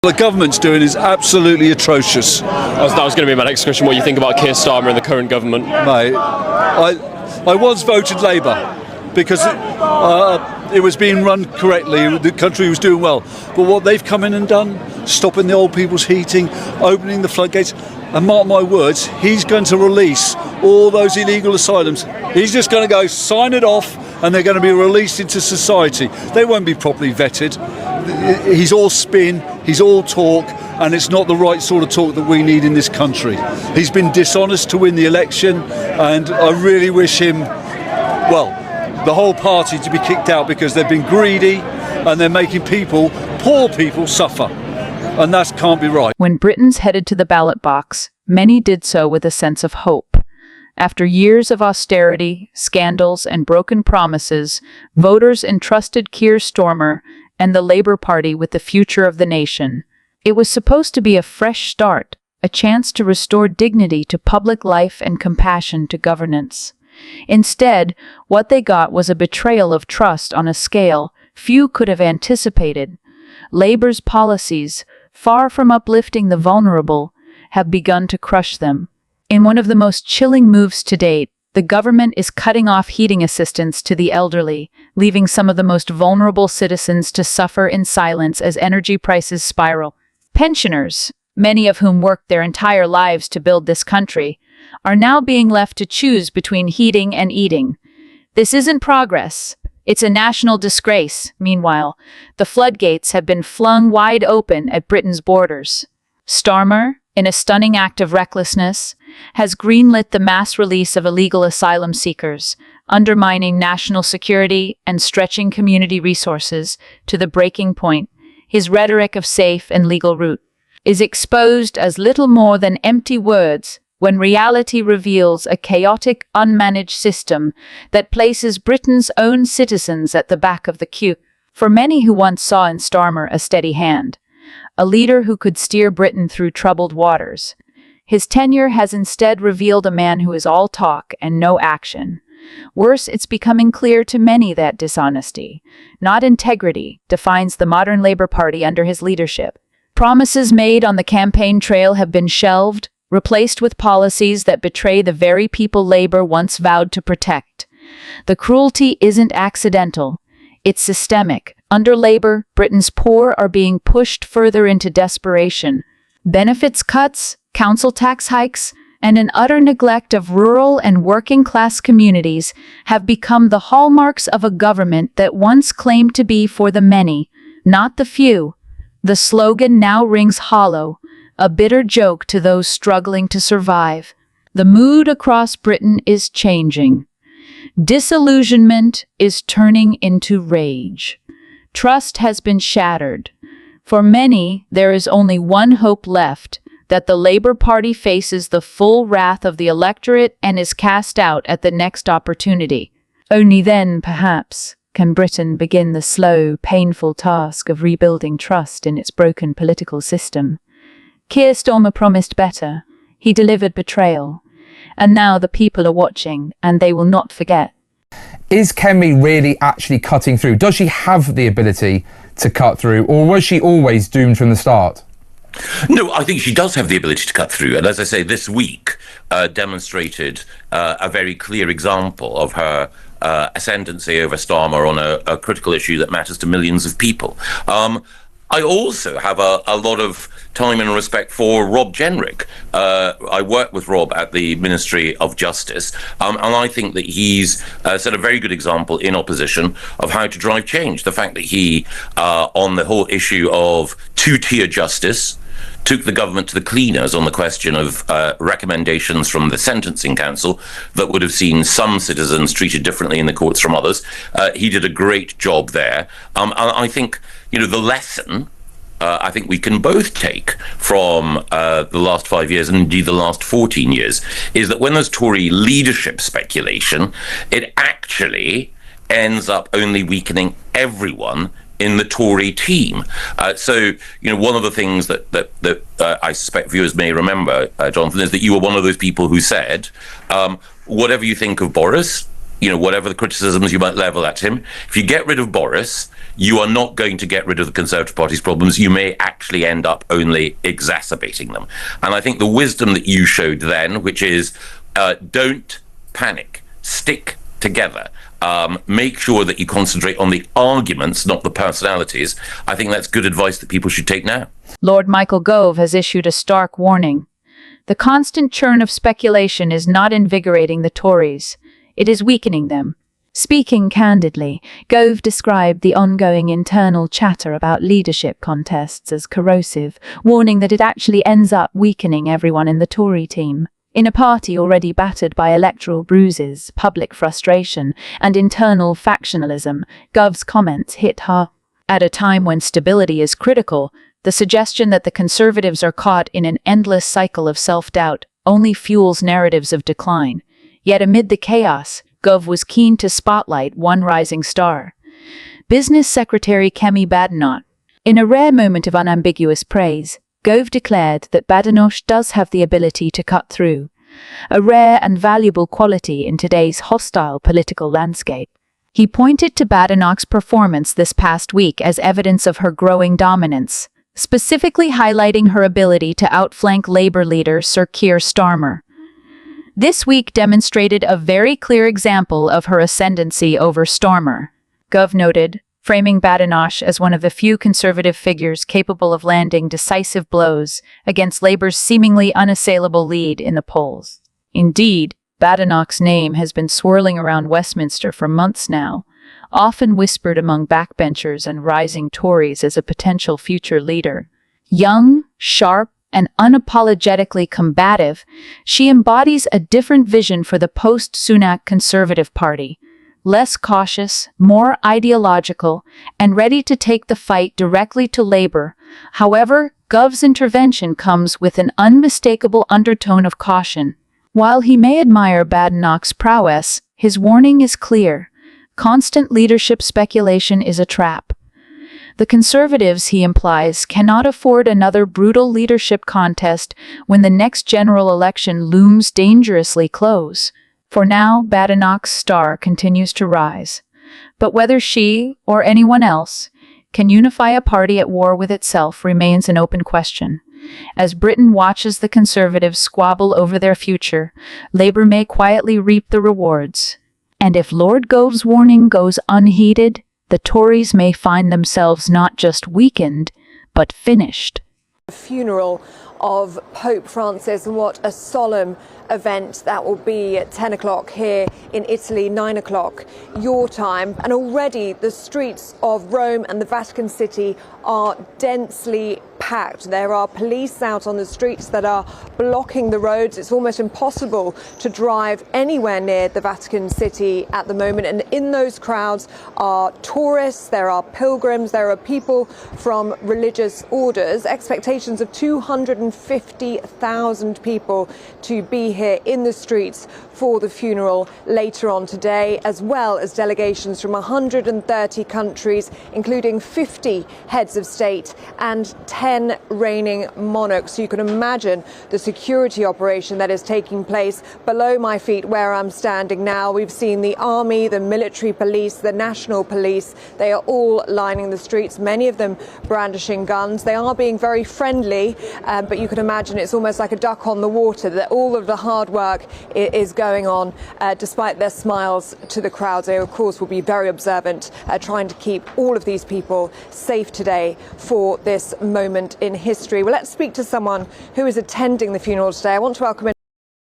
The government's doing is absolutely atrocious. That was going to be my next question, what you think about Keir Starmer and the current government. Mate, I once voted Labour because it was being run correctly, the country was doing well. But what they've come in and done, stopping the old people's heating, opening the floodgates, and mark my words, he's going to release all those illegal asylums. He's just going to go sign it off and they're going to be released into society. They won't be properly vetted. He's all spin, he's all talk, and it's not the right sort of talk that we need in this country. He's been dishonest to win the election, and I really wish him, well, the whole party to be kicked out because they've been greedy and they're making people, poor people, suffer. And that can't be right. When Britons headed to the ballot box, many did so with a sense of hope. After years of austerity, scandals, and broken promises, voters entrusted Keir Starmer and the Labour Party with the future of the nation. It was supposed to be a fresh start, a chance to restore dignity to public life and compassion to governance. Instead, what they got was a betrayal of trust on a scale few could have anticipated. Labour's policies, far from uplifting the vulnerable, have begun to crush them. In one of the most chilling moves to date, the government is cutting off heating assistance to the elderly, leaving some of the most vulnerable citizens to suffer in silence as energy prices spiral. Pensioners, many of whom worked their entire lives to build this country, are now being left to choose between heating and eating. This isn't progress. It's a national disgrace. Meanwhile, the floodgates have been flung wide open at Britain's borders. Starmer, in a stunning act of recklessness, has greenlit the mass release of illegal asylum seekers, undermining national security and stretching community resources to the breaking point. His rhetoric of safe and legal route is exposed as little more than empty words when reality reveals a chaotic, unmanaged system that places Britain's own citizens at the back of the queue. For many who once saw in Starmer a steady hand, a leader who could steer Britain through troubled waters, his tenure has instead revealed a man who is all talk and no action. Worse, it's becoming clear to many that dishonesty, not integrity, defines the modern Labour Party under his leadership. Promises made on the campaign trail have been shelved, replaced with policies that betray the very people Labour once vowed to protect. The cruelty isn't accidental, it's systemic. Under Labour, Britain's poor are being pushed further into desperation. Benefits cuts, council tax hikes, and an utter neglect of rural and working-class communities have become the hallmarks of a government that once claimed to be for the many, not the few. The slogan now rings hollow, a bitter joke to those struggling to survive. The mood across Britain is changing. Disillusionment is turning into rage. Trust has been shattered. For many, there is only one hope left, that the Labour Party faces the full wrath of the electorate and is cast out at the next opportunity. Only then, perhaps, can Britain begin the slow, painful task of rebuilding trust in its broken political system. Keir Starmer promised better. He delivered betrayal. And now the people are watching, and they will not forget. Is Kemi really actually cutting through? Does she have the ability to cut through, or was she always doomed from the start? No, I think she does have the ability to cut through. And as I say, this week demonstrated a very clear example of her ascendancy over Starmer on a critical issue that matters to millions of people. I also have a lot of time and respect for Rob Jenrick. I work with Rob at the Ministry of Justice, and I think that he's set a very good example in opposition of how to drive change. The fact that he, on the whole issue of two-tier justice, took the government to the cleaners on the question of recommendations from the Sentencing Council that would have seen some citizens treated differently in the courts from others. He did a great job there. And I think, the lesson I think we can both take from the last 5 years and indeed the last 14 years is that when there's Tory leadership speculation, it actually ends up only weakening everyone in the Tory team. So, one of the things that I suspect viewers may remember, Jonathan, is that you were one of those people who said, whatever you think of Boris, whatever the criticisms you might level at him, if you get rid of Boris, you are not going to get rid of the Conservative Party's problems. You may actually end up only exacerbating them. And I think the wisdom that you showed then, which is don't panic, stick together, make sure that you concentrate on the arguments, not the personalities. I think that's good advice that people should take now. Lord Michael Gove has issued a stark warning. The constant churn of speculation is not invigorating the Tories. It is weakening them. Speaking candidly, Gove described the ongoing internal chatter about leadership contests as corrosive, warning that it actually ends up weakening everyone in the Tory team. In a party already battered by electoral bruises, public frustration, and internal factionalism, Gove's comments hit hard. At a time when stability is critical, the suggestion that the Conservatives are caught in an endless cycle of self-doubt only fuels narratives of decline. Yet amid the chaos, Gove was keen to spotlight one rising star. Business Secretary Kemi Badenoch. In a rare moment of unambiguous praise, Gove declared that Badenoch does have the ability to cut through, a rare and valuable quality in today's hostile political landscape. He pointed to Badenoch's performance this past week as evidence of her growing dominance, specifically highlighting her ability to outflank Labour leader Sir Keir Starmer. This week demonstrated a very clear example of her ascendancy over Starmer, Gove noted, framing Badenoch as one of the few Conservative figures capable of landing decisive blows against Labour's seemingly unassailable lead in the polls. Indeed, Badenoch's name has been swirling around Westminster for months now, often whispered among backbenchers and rising Tories as a potential future leader. Young, sharp, and unapologetically combative, she embodies a different vision for the post-Sunak Conservative Party, less cautious, more ideological, and ready to take the fight directly to Labour. However, Gove's intervention comes with an unmistakable undertone of caution. While he may admire Badenoch's prowess, his warning is clear. Constant leadership speculation is a trap. The Conservatives, he implies, cannot afford another brutal leadership contest when the next general election looms dangerously close. For now, Badenoch's star continues to rise. But whether she, or anyone else, can unify a party at war with itself remains an open question. As Britain watches the Conservatives squabble over their future, Labour may quietly reap the rewards. And if Lord Gove's warning goes unheeded, the Tories may find themselves not just weakened, but finished. The funeral of Pope Francis, and what a solemn event that will be at 10 o'clock here in Italy, 9 o'clock your time. And already the streets of Rome and the Vatican City are densely packed. There are police out on the streets that are blocking the roads. It's almost impossible to drive anywhere near the Vatican City at the moment. And in those crowds are tourists, there are pilgrims, there are people from religious orders. Expectations of 250,000 people to be here in the streets for the funeral later on today, as well as delegations from 130 countries, including 50 heads of state and 10 reigning monarchs. So you can imagine the security operation that is taking place below my feet where I'm standing now. We've seen the army, the military police, the national police. They are all lining the streets, many of them brandishing guns. They are being very friendly, but you can imagine it's almost like a duck on the water, that all of the hard work is going on despite their smiles to the crowds. They, of course, will be very observant, trying to keep all of these people safe today for this moment in history. Well, let's speak to someone who is attending the funeral today. I want to welcome in